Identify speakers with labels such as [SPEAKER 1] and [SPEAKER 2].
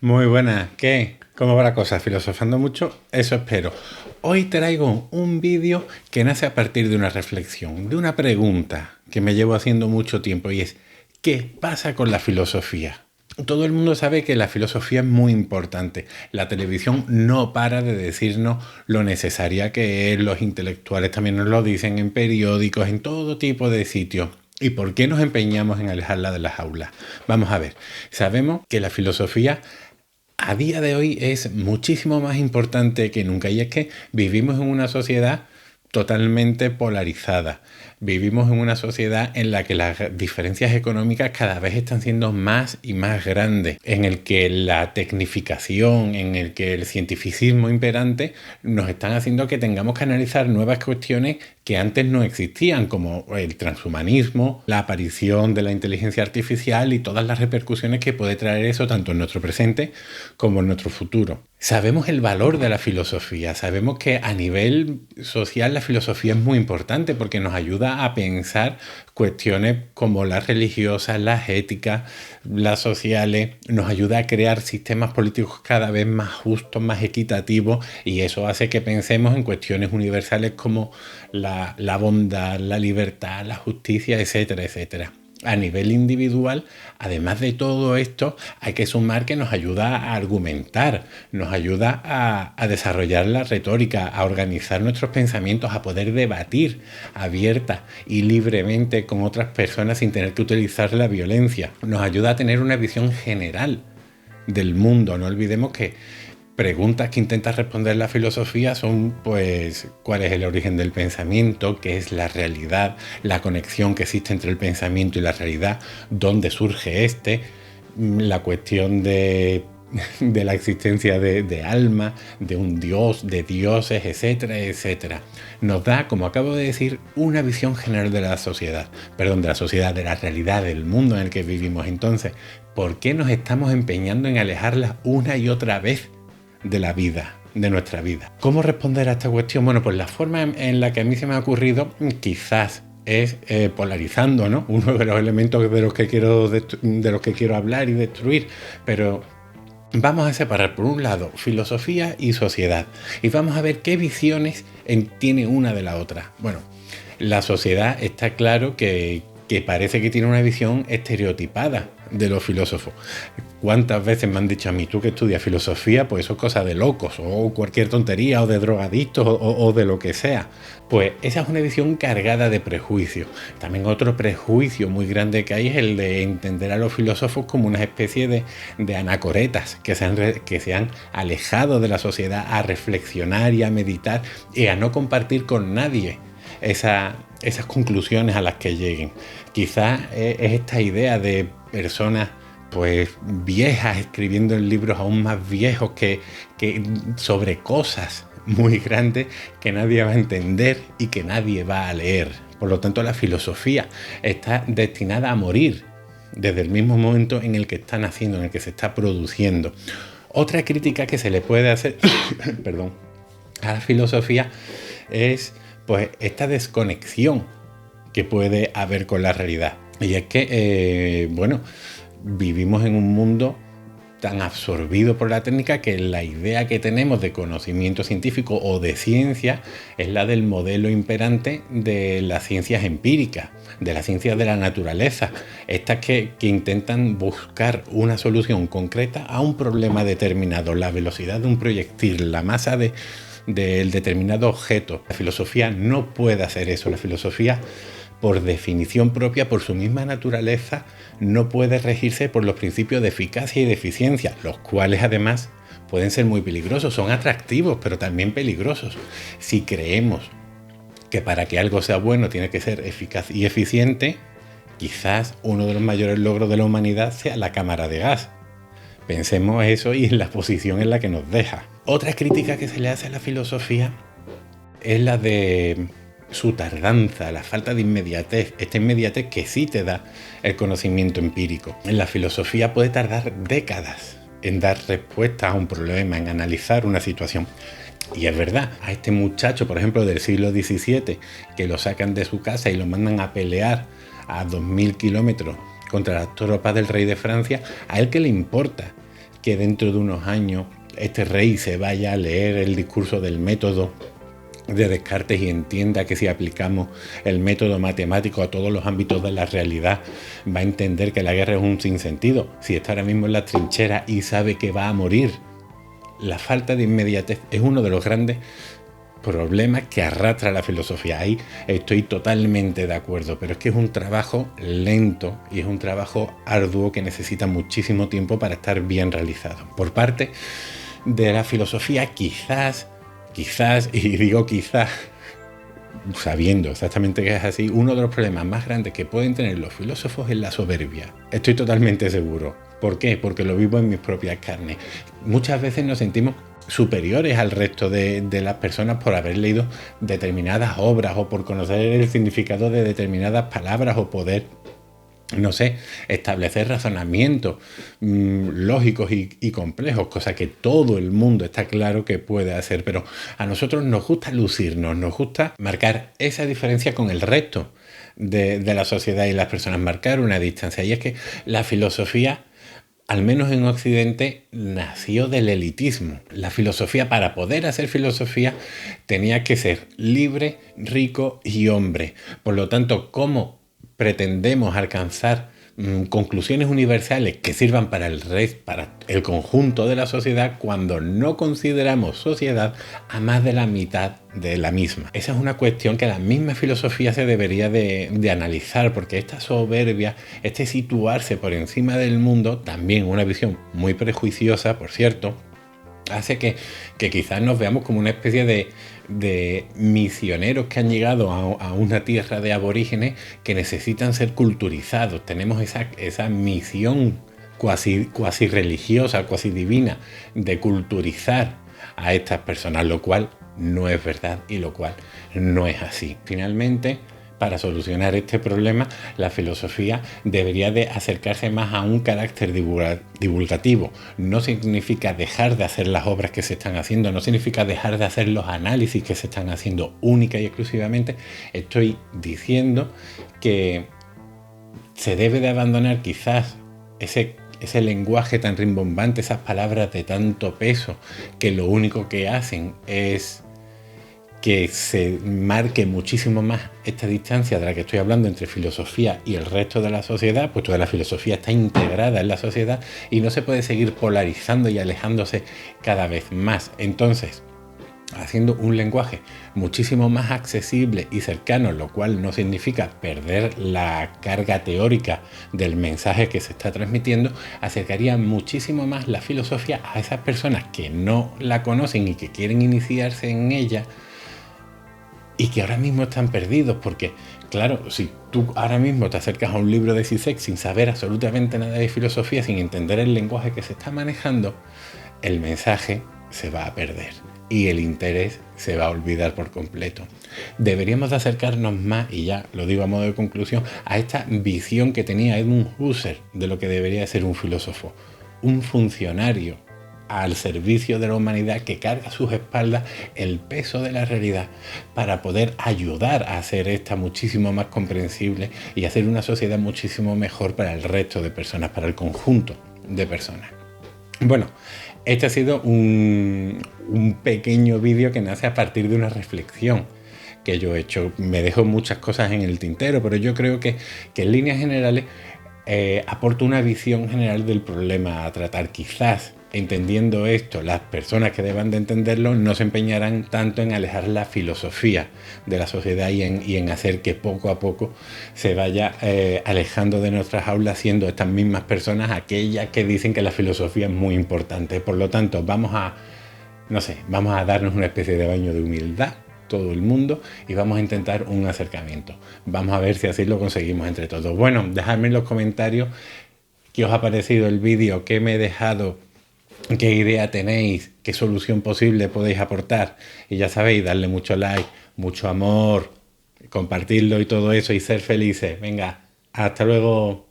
[SPEAKER 1] Muy buenas, ¿qué? ¿Cómo va la cosa? ¿Filosofando mucho? Eso espero. Hoy traigo un vídeo que nace a partir de una reflexión, de una pregunta que me llevo haciendo mucho tiempo y es, ¿qué pasa con la filosofía? Todo el mundo sabe que la filosofía es muy importante. La televisión no para de decirnos lo necesaria que es, los intelectuales también nos lo dicen en periódicos, en todo tipo de sitios. ¿Y por qué nos empeñamos en alejarla de las aulas? Vamos a ver, sabemos que la filosofía a día de hoy es muchísimo más importante que nunca y es que vivimos en una sociedad totalmente polarizada. Vivimos en una sociedad en la que las diferencias económicas cada vez están siendo más y más grandes, en el que la tecnificación, en el que el cientificismo imperante nos están haciendo que tengamos que analizar nuevas cuestiones que antes no existían, como el transhumanismo, la aparición de la inteligencia artificial y todas las repercusiones que puede traer eso tanto en nuestro presente como en nuestro futuro. Sabemos el valor de la filosofía, sabemos que a nivel social la filosofía es muy importante porque nos ayuda a pensar cuestiones como las religiosas, las éticas, las sociales, nos ayuda a crear sistemas políticos cada vez más justos, más equitativos y eso hace que pensemos en cuestiones universales como la bondad, la libertad, la justicia, etcétera, etcétera. A nivel individual, además de todo esto, hay que sumar que nos ayuda a argumentar, nos ayuda a desarrollar la retórica, a organizar nuestros pensamientos, a poder debatir abierta y libremente con otras personas sin tener que utilizar la violencia. Nos ayuda a tener una visión general del mundo. No olvidemos que preguntas que intenta responder la filosofía son, pues, cuál es el origen del pensamiento, qué es la realidad, la conexión que existe entre el pensamiento y la realidad, dónde surge la cuestión de la existencia de alma, de un dios, de dioses, etcétera, etcétera. Nos da, como acabo de decir, una visión general de la sociedad, perdón, de la sociedad, de la realidad, del mundo en el que vivimos. Entonces, ¿por qué nos estamos empeñando en alejarla una y otra vez de la vida, de nuestra vida? ¿Cómo responder a esta cuestión? Bueno, pues la forma en la que a mí se me ha ocurrido quizás es polarizando, ¿no? Uno de los elementos de los que quiero hablar y destruir, pero vamos a separar por un lado filosofía y sociedad y vamos a ver qué visiones tiene una de la otra. Bueno, la sociedad está claro que parece que tiene una visión estereotipada de los filósofos. ¿Cuántas veces me han dicho a mí, tú que estudias filosofía, pues eso es cosa de locos, o cualquier tontería, o de drogadictos, o de lo que sea? Pues esa es una visión cargada de prejuicios. También otro prejuicio muy grande que hay es el de entender a los filósofos como una especie de anacoretas que se han alejado de la sociedad a reflexionar y a meditar y a no compartir con nadie esas conclusiones a las que lleguen. Quizás es esta idea de personas pues viejas escribiendo en libros aún más viejos que sobre cosas muy grandes que nadie va a entender y que nadie va a leer. Por lo tanto, la filosofía está destinada a morir desde el mismo momento en el que está naciendo, en el que se está produciendo. Otra crítica que se le puede hacer perdón, a la filosofía es pues esta desconexión que puede haber con la realidad. Y es que, vivimos en un mundo tan absorbido por la técnica que la idea que tenemos de conocimiento científico o de ciencia es la del modelo imperante de las ciencias empíricas, de las ciencias de la naturaleza, estas que intentan buscar una solución concreta a un problema determinado, la velocidad de un proyectil, la masa del determinado objeto. La filosofía no puede hacer eso. La filosofía, por definición propia, por su misma naturaleza, no puede regirse por los principios de eficacia y de eficiencia, los cuales además pueden ser muy peligrosos, son atractivos, pero también peligrosos. Si creemos que para que algo sea bueno tiene que ser eficaz y eficiente, quizás uno de los mayores logros de la humanidad sea la cámara de gas. Pensemos eso y en la posición en la que nos deja. Otra crítica que se le hace a la filosofía es la de su tardanza, la falta de inmediatez, esta inmediatez que sí te da el conocimiento empírico. En la filosofía puede tardar décadas en dar respuesta a un problema, en analizar una situación. Y es verdad, a este muchacho, por ejemplo, del siglo XVII, que lo sacan de su casa y lo mandan a pelear a 2000 kilómetros contra las tropas del rey de Francia, ¿a él qué le importa que dentro de unos años este rey se vaya a leer el discurso del método de Descartes y entienda que si aplicamos el método matemático a todos los ámbitos de la realidad va a entender que la guerra es un sinsentido? Si está ahora mismo en la trinchera y sabe que va a morir. La falta de inmediatez es uno de los grandes problemas que arrastra la filosofía. Ahí estoy totalmente de acuerdo, pero es que es un trabajo lento y es un trabajo arduo que necesita muchísimo tiempo para estar bien realizado. Por parte de la filosofía, quizás, y digo quizás, sabiendo exactamente que es así, uno de los problemas más grandes que pueden tener los filósofos es la soberbia. Estoy totalmente seguro. ¿Por qué? Porque lo vivo en mis propias carnes. Muchas veces nos sentimos superiores al resto de las personas por haber leído determinadas obras o por conocer el significado de determinadas palabras o poder, no sé, establecer razonamientos lógicos y complejos, cosa que todo el mundo está claro que puede hacer, pero a nosotros nos gusta lucirnos, nos gusta marcar esa diferencia con el resto de la sociedad y las personas, marcar una distancia. Y es que la filosofía, al menos en Occidente, nació del elitismo. La filosofía, para poder hacer filosofía, tenía que ser libre, rico y hombre. Por lo tanto, ¿cómo pretendemos alcanzar conclusiones universales que sirvan para el conjunto de la sociedad cuando no consideramos sociedad a más de la mitad de la misma? Esa es una cuestión que la misma filosofía se debería de analizar, porque esta soberbia, este situarse por encima del mundo, también una visión muy prejuiciosa, por cierto, hace que quizás nos veamos como una especie de misioneros que han llegado a una tierra de aborígenes que necesitan ser culturizados. Tenemos esa misión cuasi religiosa, cuasi divina, de culturizar a estas personas, lo cual no es verdad y lo cual no es así. Finalmente, para solucionar este problema, la filosofía debería de acercarse más a un carácter divulgativo. No significa dejar de hacer las obras que se están haciendo, no significa dejar de hacer los análisis que se están haciendo única y exclusivamente. Estoy diciendo que se debe de abandonar quizás ese lenguaje tan rimbombante, esas palabras de tanto peso, que lo único que hacen es que se marque muchísimo más esta distancia de la que estoy hablando entre filosofía y el resto de la sociedad, pues toda la filosofía está integrada en la sociedad y no se puede seguir polarizando y alejándose cada vez más. Entonces, haciendo un lenguaje muchísimo más accesible y cercano, lo cual no significa perder la carga teórica del mensaje que se está transmitiendo, acercaría muchísimo más la filosofía a esas personas que no la conocen y que quieren iniciarse en ella, y que ahora mismo están perdidos, porque claro, si tú ahora mismo te acercas a un libro de Zizek sin saber absolutamente nada de filosofía, sin entender el lenguaje que se está manejando, el mensaje se va a perder y el interés se va a olvidar por completo. Deberíamos de acercarnos más, y ya lo digo a modo de conclusión, a esta visión que tenía Edmund Husserl de lo que debería ser un filósofo, un funcionario al servicio de la humanidad que carga a sus espaldas el peso de la realidad para poder ayudar a hacer esta muchísimo más comprensible y hacer una sociedad muchísimo mejor para el resto de personas, para el conjunto de personas. Bueno, este ha sido un pequeño vídeo que nace a partir de una reflexión que yo he hecho. Me dejo muchas cosas en el tintero, pero yo creo que en líneas generales aporto una visión general del problema a tratar. Quizás entendiendo esto, las personas que deban de entenderlo no se empeñarán tanto en alejar la filosofía de la sociedad y en hacer que poco a poco se vaya alejando de nuestras aulas, siendo estas mismas personas aquellas que dicen que la filosofía es muy importante. Por lo tanto, vamos a darnos una especie de baño de humildad, todo el mundo, y vamos a intentar un acercamiento. Vamos a ver si así lo conseguimos entre todos. Bueno, dejadme en los comentarios qué os ha parecido el vídeo, qué me he dejado, qué idea tenéis, qué solución posible podéis aportar. Y ya sabéis, darle mucho like, mucho amor, compartirlo y todo eso y ser felices. Venga, hasta luego.